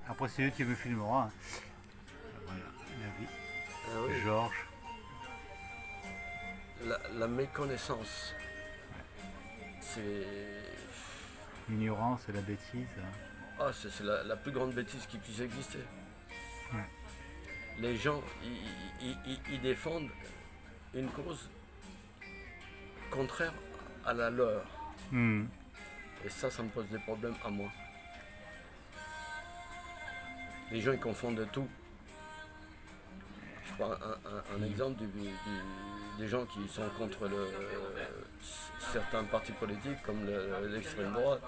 Après, c'est lui qui me filmera. Hein. Voilà, la vie. Ah oui. Georges. La méconnaissance, c'est L'ignorance et la bêtise. Hein. c'est la plus grande bêtise qui puisse exister. Ouais. Les gens, ils défendent une cause contraire à la leur. Hmm. Et ça me pose des problèmes à moi. Les gens, ils confondent tout. Je prends un exemple des gens qui sont contre certains partis politiques comme l'extrême droite,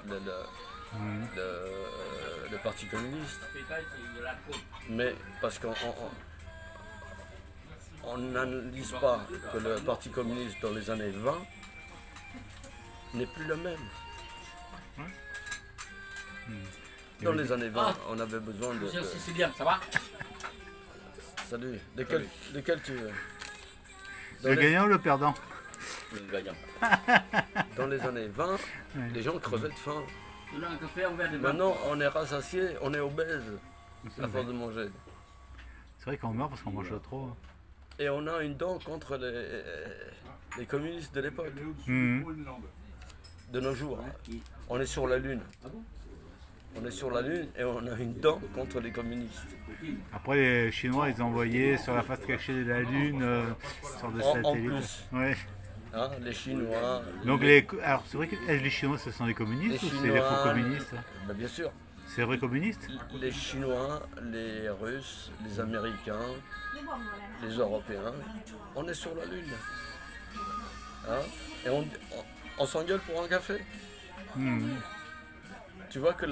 le Parti communiste. Mais parce qu'on n'analyse pas que le Parti communiste dans les années 20 n'est plus le même. Dans les années 20, on avait besoin de... Sicilien, ça va? Salut. Lequel tu veux? Le gagnant ou le perdant? Le gagnant. Dans les années 20, les gens crevaient de faim. Tu veux un café, un verre de vin? Maintenant, on est rassasié, on est obèse à force de manger. C'est vrai qu'on meurt parce qu'on mange trop. Hein. Et on a une dent contre les communistes de l'époque, Hmm. de nos jours. On est sur la Lune. On est sur la Lune et on a une dent contre les communistes. Après, les Chinois, ils ont envoyé sur la face cachée de la Lune, sur des En satellites. plus. Ouais. Hein, les Chinois. Donc, alors, c'est vrai que les Chinois, ce sont des communistes Les ou c'est des faux Chinois, communistes? Ben, bien sûr. C'est des vrais communistes? Les Chinois, les Russes, les Américains, les Européens, on est sur la Lune. Hein, et on s'engueule pour un café. Hmm. Tu vois que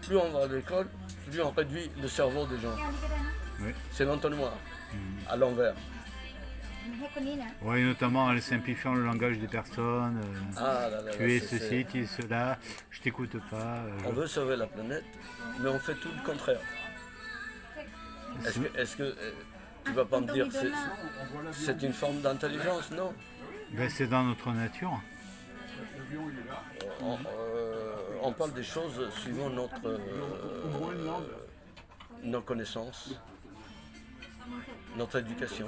plus on va à l'école, plus on réduit le cerveau des gens. Oui. C'est l'entonnoir, à l'envers. Oui, notamment en simplifiant le langage des personnes. Ah là là, Tu es c'est- ceci, tu es cela, je t'écoute pas. On veut sauver la planète, mais on fait tout le contraire. Est-ce que tu vas pas me dire que c'est une forme d'intelligence? Non. Ben, c'est dans notre nature. On parle des choses suivant nos connaissances, notre éducation.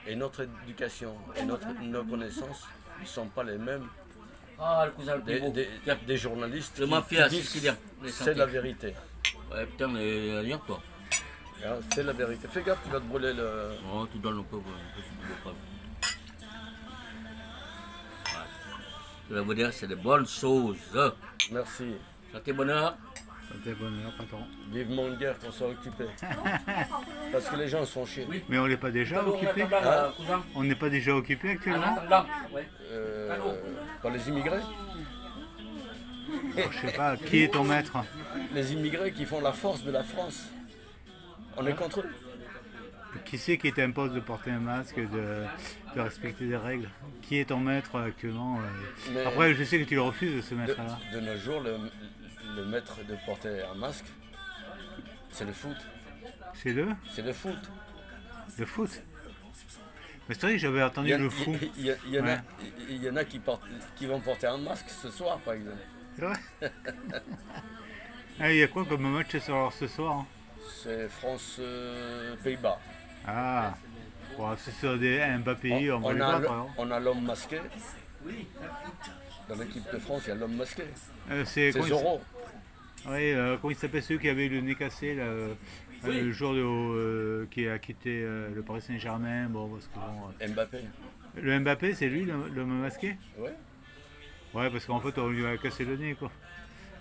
Et notre éducation et nos connaissances ne sont pas les mêmes Ah, le cousin le plus beau. des journalistes Le qui mafia disent sicilien. c'est la vérité. Ouais, putain, mais rien toi. Hein, c'est la vérité. Fais gaffe, tu vas te brûler le... Oh, tu donnes un peu, si tu veux pas. Je vais vous dire, c'est des bonnes choses. Merci. Santé, bonheur. Santé, bonheur, patron. Vivement une guerre qu'on soit occupé. Parce que les gens sont chiés. Oui. Mais on n'est pas déjà occupé? Cousin. On n'est pas déjà occupé actuellement? Ouais. Par les immigrés. Je sais pas, qui est ton maître? Les immigrés qui font la force de la France. On est contre eux. Qui c'est qui t'impose de porter un masque, de respecter des règles? Qui est ton maître actuellement? Mais- Après, je sais que tu le refuses, ce De, maître-là. de nos jours, le maître de porter un masque, c'est le foot. C'est le C'est le foot. foot. Mais c'est vrai que j'avais entendu le fou. Il y en a qui vont porter un masque ce soir, par exemple. C'est vrai? Ah, il y a quoi comme match ce soir? Hein? C'est France-Pays-Bas. Ah, bon, c'est sur un bas pays, on va les battre, alors. On a l'homme masqué. Dans l'équipe de France, il y a l'homme masqué. C'est C'est Zorro. Oui, comment il s'appelle celui qui avait le nez cassé là, le jour qui a quitté le Paris Saint-Germain. Bon, parce que bon, Mbappé. le Mbappé, c'est lui le masqué? Ouais. Ouais, parce qu'en fait, on lui a cassé le nez, quoi.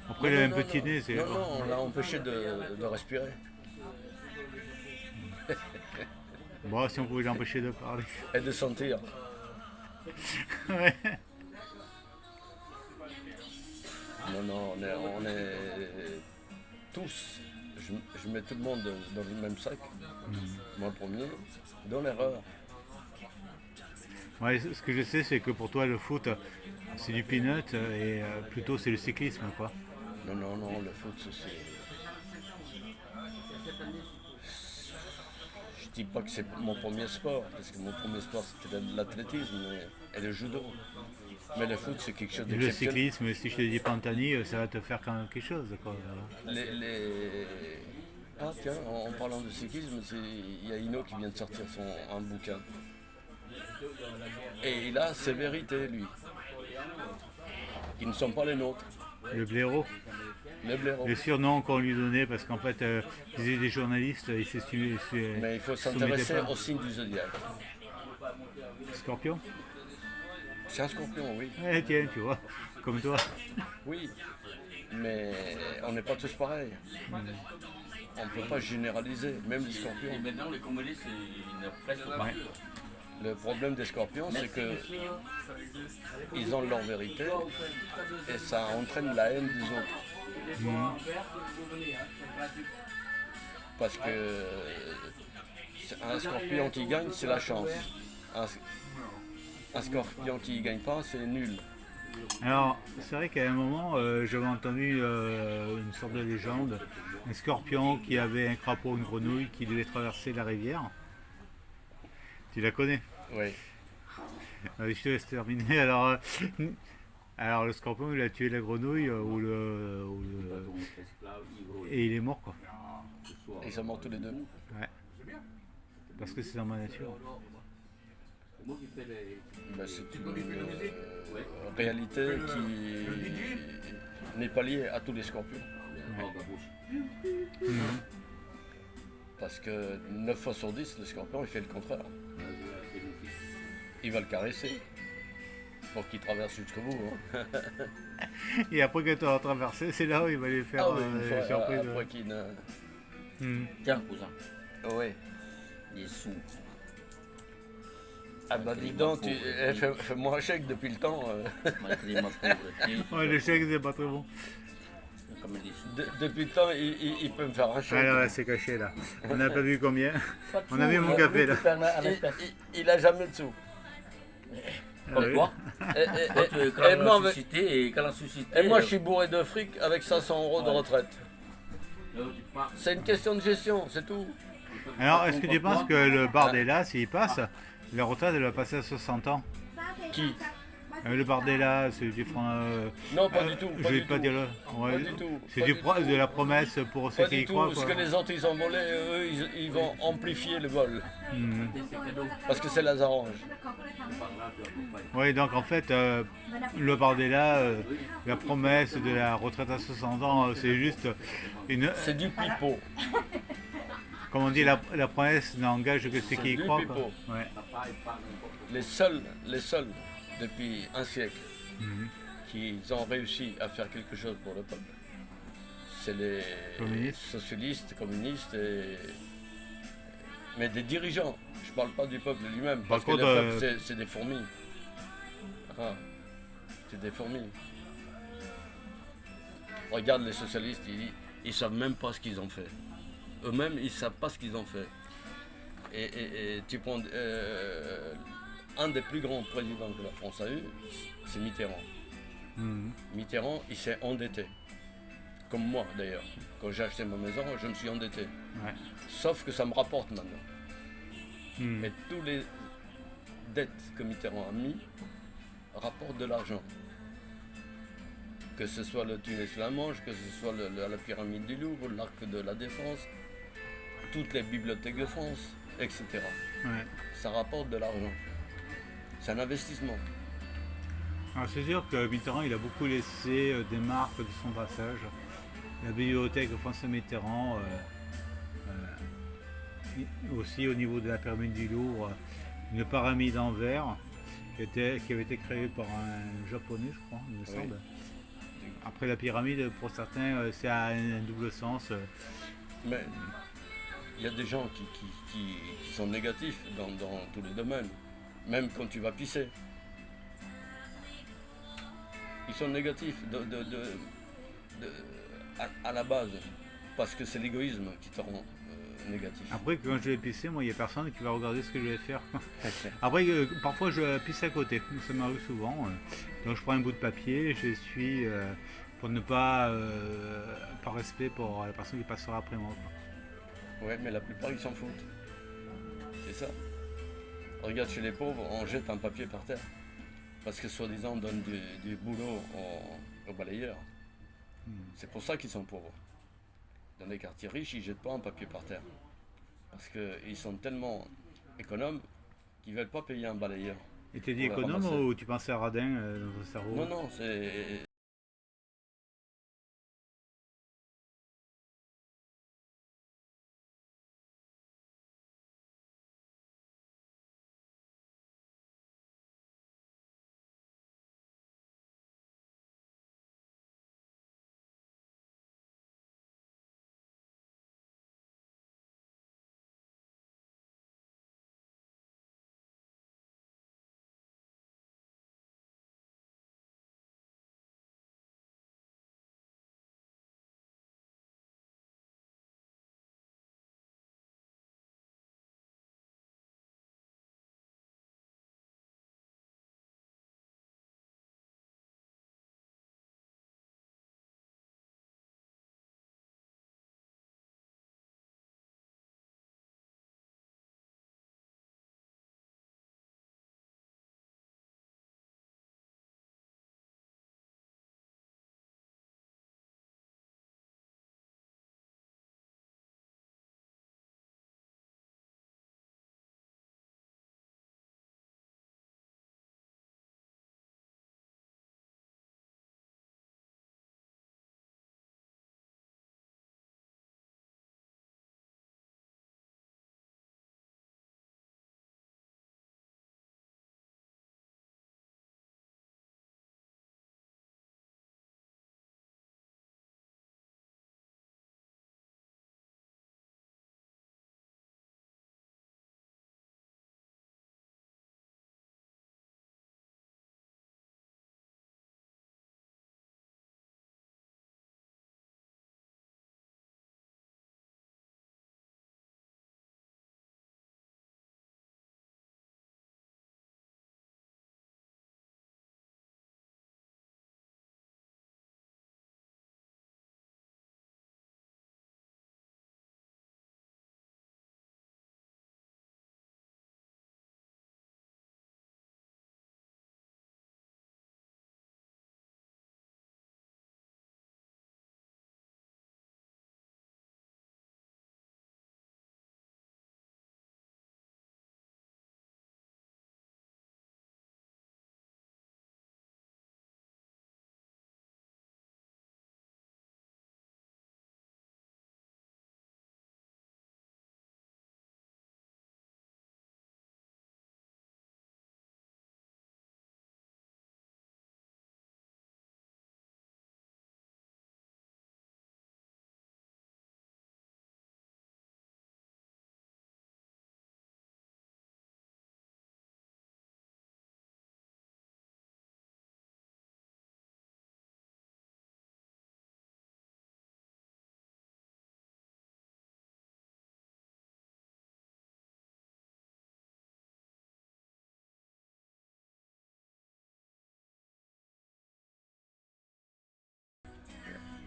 Après, il a un petit nez, c'est. Non, non, on l'a empêché de respirer. Bon, si on pouvait l'empêcher de parler. Et de sentir. Ouais. Non, non, on est tous, je mets tout le monde dans le même sac, moi le premier, dans l'erreur. Ouais, ce que je sais, c'est que pour toi, le foot, c'est du peanut et plutôt c'est le cyclisme, quoi. Non, non, non, le foot, c'est... Je dis pas que c'est mon premier sport, parce que mon premier sport c'était de l'athlétisme et le judo. Mais le foot, c'est quelque chose Et le d'exceptionnel. cyclisme, si je te dis Pantani, ça va te faire quand même quelque chose, quoi. Ah tiens, en parlant de cyclisme, il y a Hino qui vient de sortir un bouquin. Et il a ses vérités, lui, qui ne sont pas les nôtres, Le blaireau. les blaireaux. Les surnoms qu'on lui donnait, parce qu'en fait, ils étaient des journalistes, ils s'estimaient. Mais il faut s'intéresser au signe du zodiaque. Scorpion. C'est un scorpion, oui. Eh, tiens, tu vois, comme toi. Oui, mais on n'est pas tous pareils. On ne peut pas généraliser, même les Et scorpions. maintenant, les communistes, ils ne presque pas. Ouais. Le problème des scorpions, c'est que ils ont leur vérité et ça entraîne la haine des autres. Parce que un scorpion qui gagne, c'est la chance. Un scorpion qui ne gagne pas, c'est nul. Alors, c'est vrai qu'à un moment, j'avais entendu une sorte de légende, un scorpion qui avait un crapaud, une grenouille qui devait traverser la rivière. Tu la connais? Oui. Je te laisse terminer. Alors le scorpion, il a tué la grenouille et il est mort, quoi. Ils sont morts tous les deux. Ouais. Parce que c'est dans ma nature. Ben, c'est une réalité qui n'est pas liée à tous les scorpions. Parce que 9 fois sur 10, le scorpion, il fait le contraire. Il va le caresser pour qu'il traverse jusqu'au bout. Hein. Et après que tu as traversé, c'est là où il va les faire Ah oui, une fois, surprise. après qu'il ne... Tiens, cousin, Oui. des sous. Ah bah dis donc, fais-moi un chèque depuis le temps. Malgré ma pauvreté, Ouais, le chèque, c'est pas très bon. comme des sous. Depuis le temps, il peut me faire un chèque. Ah là, c'est caché là. On n'a pas vu combien. On a vu mon café là. Il a jamais de sous. Comme toi, Et, quand et on moi, l'a suscité, et quand on l'a suscité. et moi, je suis bourré de fric avec 500 € de retraite. Tu pars. C'est une question de gestion, c'est tout. Alors, est-ce que tu penses que le Bardella, s'il passe, la retraite, elle va passer à 60 ans? Qui? Le Bardella, c'est du franc. Non, pas du tout. Je Pas vais du pas tout. dire le. Ouais, Pas du tout, c'est pas du du de la promesse pour ceux Pas qui y du croient. tout. Ce Quoi. que les autres ils ont volé, eux, ils vont amplifier le vol. Mhm. Parce que ça les arrange. Oui, donc en fait, le Bardella, la promesse de la retraite à 60 ans, c'est juste une. C'est du pipeau. Comme on dit, la promesse n'engage que ceux qui y du croient. pipeau. Quoi. Ouais. Les seuls, depuis un siècle, Mhm. qui ont réussi à faire quelque chose pour le peuple, c'est les Communistes. socialistes, communistes, mais des dirigeants. Je ne parle pas du peuple lui-même, Par parce que le contre, peuple, c'est des fourmis. Ah, c'est des fourmis. Regarde les socialistes, ils ne savent même pas ce qu'ils ont fait. Eux-mêmes, ils ne savent pas ce qu'ils ont fait. Et tu prends un des plus grands présidents que la France a eu, c'est Mitterrand. Mhm. Mitterrand, il s'est endetté. Comme moi d'ailleurs. Quand j'ai acheté ma maison, je me suis endetté. Ouais. Sauf que ça me rapporte maintenant. Mhm. Mais tous les dettes que Mitterrand a mis rapportent de l'argent. Que ce soit le Tunnel-sous-la-Manche, que ce soit la pyramide du Louvre, l'arc de la Défense, toutes les bibliothèques de France, etc. Ouais. Ça rapporte de l'argent. C'est un investissement. Alors c'est sûr que Mitterrand, il a beaucoup laissé des marques de son passage. La bibliothèque de François Mitterrand, aussi au niveau de la pyramide du Louvre, une pyramide en verre qui avait été créée par un japonais, je crois, il me semble. Après la pyramide, pour certains, c'est à un double sens. Mais il y a des gens qui sont négatifs dans tous les domaines. Même quand tu vas pisser. Ils sont négatifs à la base. Parce que c'est l'égoïsme qui te rend négatif. Après, quand je vais pisser, moi, il n'y a personne qui va regarder ce que je vais faire. Après, parfois, je pisse à côté. Ça m'arrive souvent. Donc, je prends un bout de papier, j'essuie pour ne pas, par respect pour la personne qui passera après moi. Quoi. Ouais, mais la plupart, ils s'en foutent. C'est ça. Regarde chez les pauvres, on jette un papier par terre. parce que soi-disant on donne du boulot aux balayeurs. C'est pour ça qu'ils sont pauvres. Dans les quartiers riches, ils ne jettent pas un papier par terre. Parce qu'ils sont tellement économes qu'ils ne veulent pas payer un balayeur. Et tu dis Pour le économe ramasser. ou tu pensais à radin dans ton cerveau? Non, non, c'est...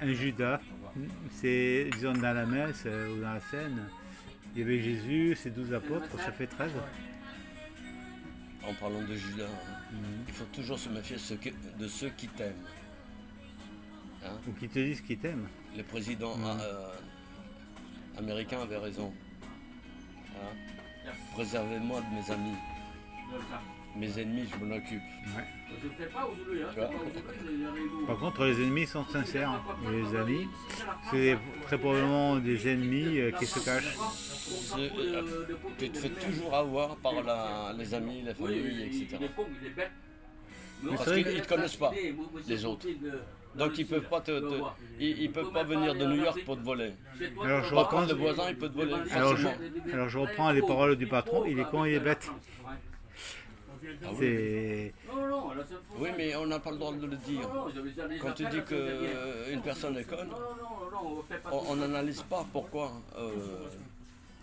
Un Judas, c'est, disons, dans la messe ou dans la scène, il y avait Jésus, ses 12 apôtres, ça fait 13. En parlant de Judas, il faut toujours se méfier de ceux qui t'aiment. Hein? Ou qui te disent qu'ils t'aiment. Le président américain avait raison. Hein? Préservez-moi de mes amis. Mes ennemis, je m'en occupe. Ouais. Tu vois? Par contre, les ennemis sont sincères. Et les amis, c'est très probablement des ennemis qui se cachent. Tu te fais toujours avoir par les amis, la famille, etc. Parce qu'ils ne te connaissent pas, les autres. Donc ils peuvent pas ils peuvent pas venir de New York pour te voler. Alors je Par reprends, contre, le voisin, il peut te voler alors facilement. je reprends les paroles du patron, il est con, il est bête. Ah oui. C'est... Oui, mais on n'a pas le droit de le dire. Quand tu dis qu'une personne est conne, on n'analyse pas pourquoi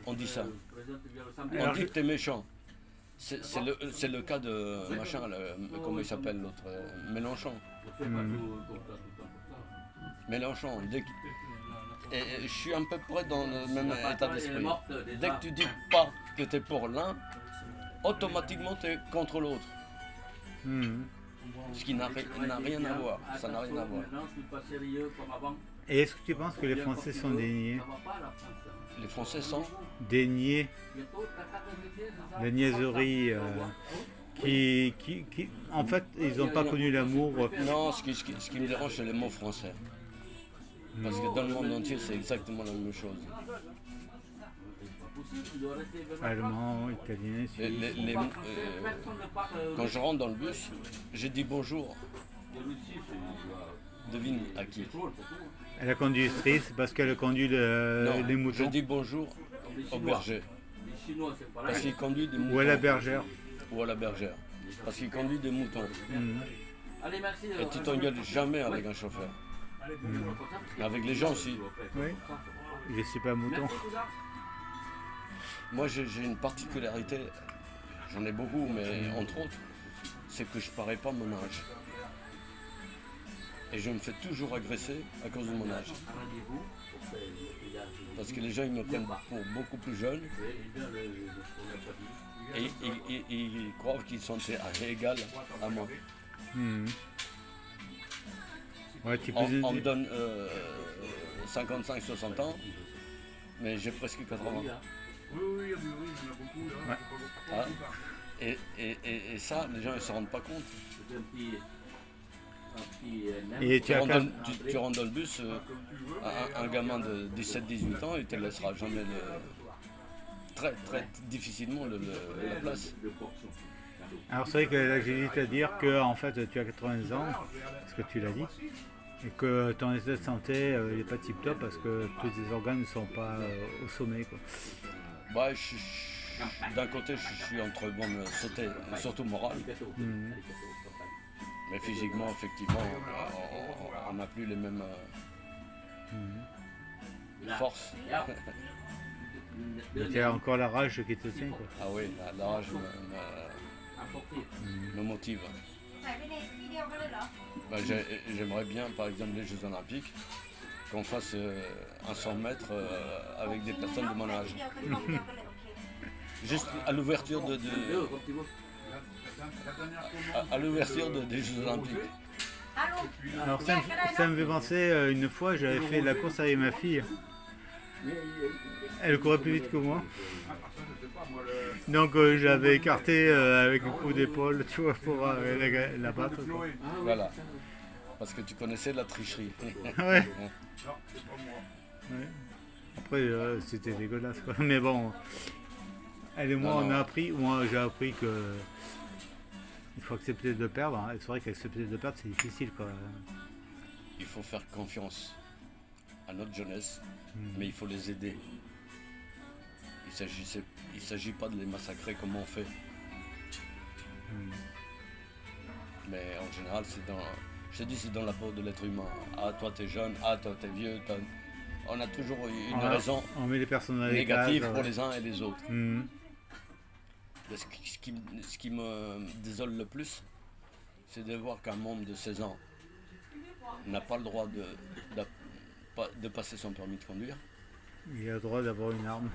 on dit ça. On dit que tu es méchant. C'est le cas de machin, comment il s'appelle l'autre, Mélenchon. Mélenchon, et je suis à peu près dans le même état d'esprit. Dès que tu dis pas que tu es pour l'un, automatiquement tu es contre l'autre. Ce qui n'a rien à voir. Ça n'a rien à voir. Et est-ce que tu penses que les Français sont déniés? Les Français sont Déniés, la niaiserie, en fait, ils n'ont pas connu l'amour. Non, ce qui me dérange, c'est les mots français. Parce que dans le monde entier, c'est exactement la même chose. Allemand, italien, suisse. Quand je rentre dans le bus, je dis bonjour. Devine à qui? À la conductrice, parce qu'elle conduit Non, les moutons. je dis bonjour au berger. Parce qu'il conduit des moutons. Ou à la bergère. Ou à la bergère. Parce qu'il conduit des moutons. Mhm. Et tu t'engueules jamais avec un chauffeur. Mais avec les gens aussi. Oui. Je ne suis pas mouton. Moi j'ai une particularité, j'en ai beaucoup, mais entre autres, c'est que je parais pas mon âge. Et je me fais toujours agresser à cause de mon âge. Parce que les gens ils me prennent pour beaucoup plus jeune. Et ils croient qu'ils sont égaux à moi. Mhm. Ouais, On me donne 55-60 ans, mais j'ai presque 80 ans. Oui, il y en a beaucoup là. Ouais. Ah, et ça, les gens ne se rendent pas compte. Et Tu rentres dans le bus, un gamin de 17-18 ans, il ne te laissera jamais très difficilement la place. Alors c'est vrai que là j'hésite à dire que en fait tu as 80 ans, parce que tu l'as dit, et que ton état de santé n'est pas tip top parce que tous tes organes ne sont pas au sommet, quoi. Bah, d'un côté, je suis entre bon, sauter, surtout moral, Mhm. mais physiquement, effectivement, on n'a plus les mêmes forces. Mais tu as encore la rage qui te tient, quoi. Ah oui, la rage me motive. Bah, j'aimerais bien, par exemple, les Jeux Olympiques, qu'on fasse un 100 mètres avec des personnes de mon âge. Juste à l'ouverture à l'ouverture des Jeux Olympiques. Alors ça me fait penser, une fois j'avais fait la course avec ma fille. Elle courait plus vite que moi. Donc j'avais écarté avec un coup d'épaule, tu vois, pour la battre, quoi. Voilà. Parce que tu connaissais la tricherie. Ouais. Ouais. Après c'était dégueulasse, quoi. Mais bon, elle et moi Non. moi j'ai appris que il faut accepter de perdre, hein. C'est vrai qu'accepter de perdre c'est difficile, quoi. Il faut faire confiance à notre jeunesse, mais il faut les aider. Il ne s'agit pas de les massacrer comme on fait. Mais en général, c'est dans la peau de l'être humain. Ah, toi t'es jeune, ah, toi t'es vieux. On a toujours une raison On met les personnes dans les négative cases, pour les uns et les autres. Mhm. Mais ce qui me désole le plus, c'est de voir qu'un membre de 16 ans n'a pas le droit de passer son permis de conduire. Il a le droit d'avoir une arme.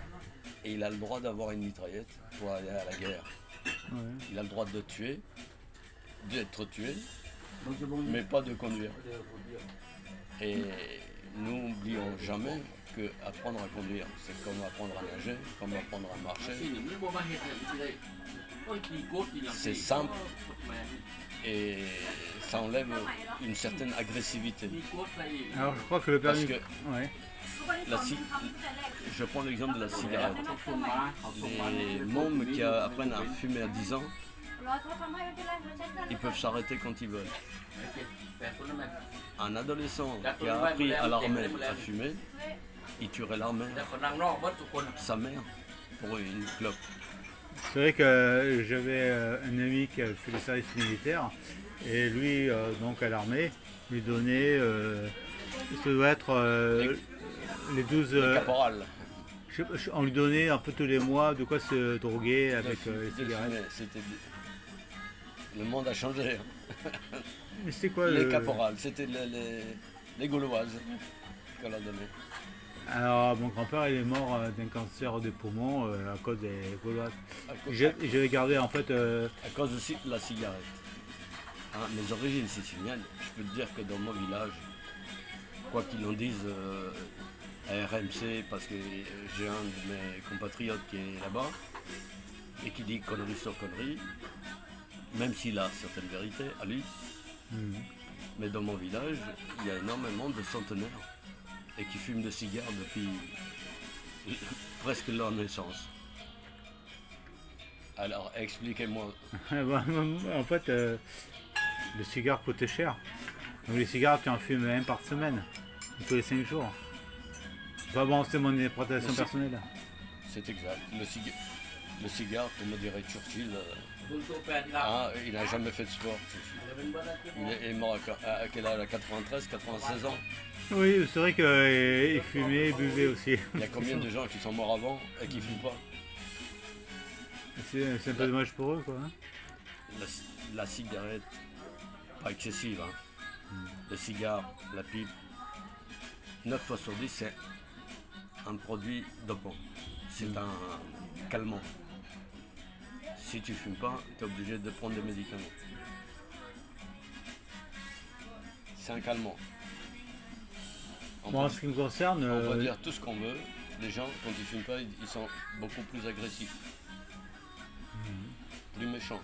Et il a le droit d'avoir une mitraillette pour aller à la guerre. Ouais. Il a le droit de tuer, d'être tué, mais pas de conduire. Et nous n'oublions jamais que apprendre à conduire, c'est comme apprendre à nager, comme apprendre à marcher. C'est simple et ça enlève une certaine agressivité. Alors je crois que le permis... Parce que Ouais. je prends l'exemple de la cigarette. Les mômes qui apprennent à fumer à 10 ans, ils peuvent s'arrêter quand ils veulent. Un adolescent qui a appris à l'armée à fumer, il tuerait l'armée, sa mère, pour une clope. C'est vrai que j'avais un ami qui a fait le service militaire et lui, donc à l'armée, lui donnait, ça doit être les 12... Le caporal. On lui donnait un peu tous les mois de quoi se droguer avec les cigarettes. Le monde a changé. Mais c'était quoi Les caporales, c'était les Gauloises qu'on a donné. Alors mon grand-père il est mort d'un cancer des poumons à cause des Gauloises. J'avais gardé en fait... À cause aussi de la cigarette. Ah, mes origines siciliennes, je peux te dire que dans mon village, quoi qu'ils en disent à RMC, parce que j'ai un de mes compatriotes qui est là-bas et qui dit connerie sur connerie, même s'il a certaines vérités à lui, mais dans mon village, il y a énormément de centenaires et qui fument des cigares depuis presque leur naissance. Alors expliquez-moi. En fait, le cigare coûte cher. Donc les cigares, tu en fumes un par semaine, tous les 5 jours. Enfin bon, c'est mon interprétation personnelle. C'est exact. Le cigare, comme dirait Churchill, il n'a jamais fait de sport. Il est mort à quel âge? À 93, 96 ans. Oui, c'est vrai qu'il fumait et buvait aussi. Il y a combien de gens qui sont morts avant et qui ne fument pas? C'est un peu dommage pour eux, quoi. Hein. La cigarette, pas excessive, hein. Le cigare, la pipe, 9 fois sur 10, c'est un produit dopant. C'est un calmant. Si tu fumes pas, tu es obligé de prendre des médicaments. C'est un calmant. Bon, en ce qui me concerne... On va dire tout ce qu'on veut. Les gens, quand ils fument pas, ils sont beaucoup plus agressifs. Plus méchants.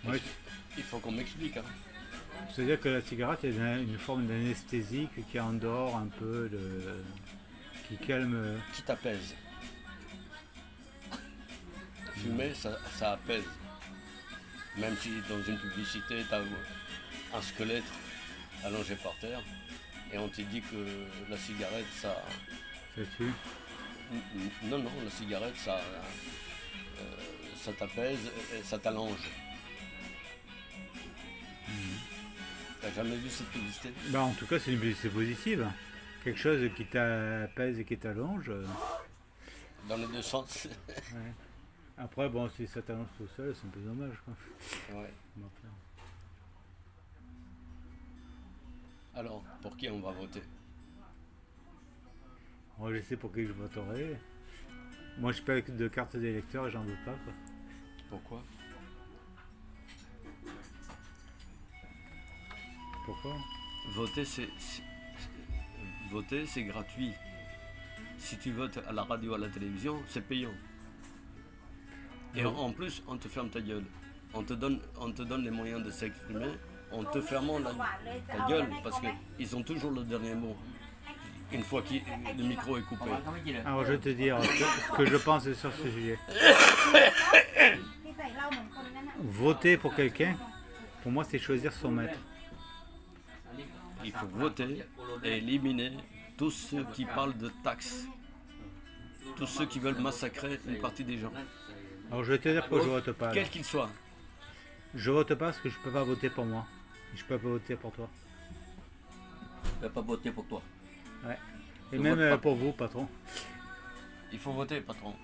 Ouais. Il faut qu'on m'explique. Hein. C'est-à-dire que la cigarette est une forme d'anesthésique qui endort un peu, qui calme... Qui t'apaise. Fumer, ça apaise. Même si dans une publicité, tu as un squelette allongé par terre et on te dit que la cigarette, ça tue. Non, la cigarette, ça t'apaise et ça t'allonge. T'as jamais vu cette publicité? Bah, en tout cas, c'est une publicité positive. Quelque chose qui t'apaise et qui t'allonge. Dans les deux sens. Ouais. Après, bon, si ça t'allonge tout seul, c'est un peu dommage, quoi. Ouais. Alors, pour qui on va voter? Moi, je sais pour qui je voterai. Moi, je paye de carte d'électeur et j'en veux pas, quoi. Pourquoi? Pourquoi? Voter, c'est gratuit. Si tu votes à la radio, à la télévision, c'est payant. Et en plus, on te ferme ta gueule. On te donne les moyens de s'exprimer en te fermant ta gueule parce qu'ils ont toujours le dernier mot. Une fois que le micro est coupé. Alors, je vais te dire ce que je pense sur ce sujet. Voter pour quelqu'un, pour moi, c'est choisir son maître. Il faut voter et éliminer tous ceux qui parlent de taxes. Tous ceux qui veulent massacrer une partie des gens. Alors, je vais te dire que je vote pas. Quel qu'il soit. Je vote pas parce que je peux pas voter pour moi. Je peux pas voter pour toi. Je ne vais pas voter pour toi. Ouais. Et Je même vote pas. pour vous, patron. Il faut voter, patron.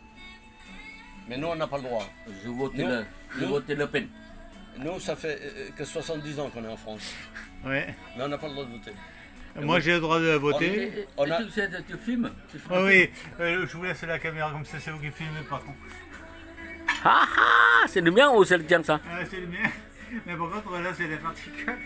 Mais nous, on n'a pas le droit. Je vote Non. Le Pen. Nous, ça fait que 70 ans qu'on est en France. Ouais. Mais on n'a pas le droit de voter. Moi, j'ai le droit de voter. On a- Tu filmes Ah oui, je vous laisse la caméra comme ça, c'est vous qui filmez, patron. Ah, c'est le mien ou c'est le tien ça? C'est le mien. Mais par contre, là, c'est des particules.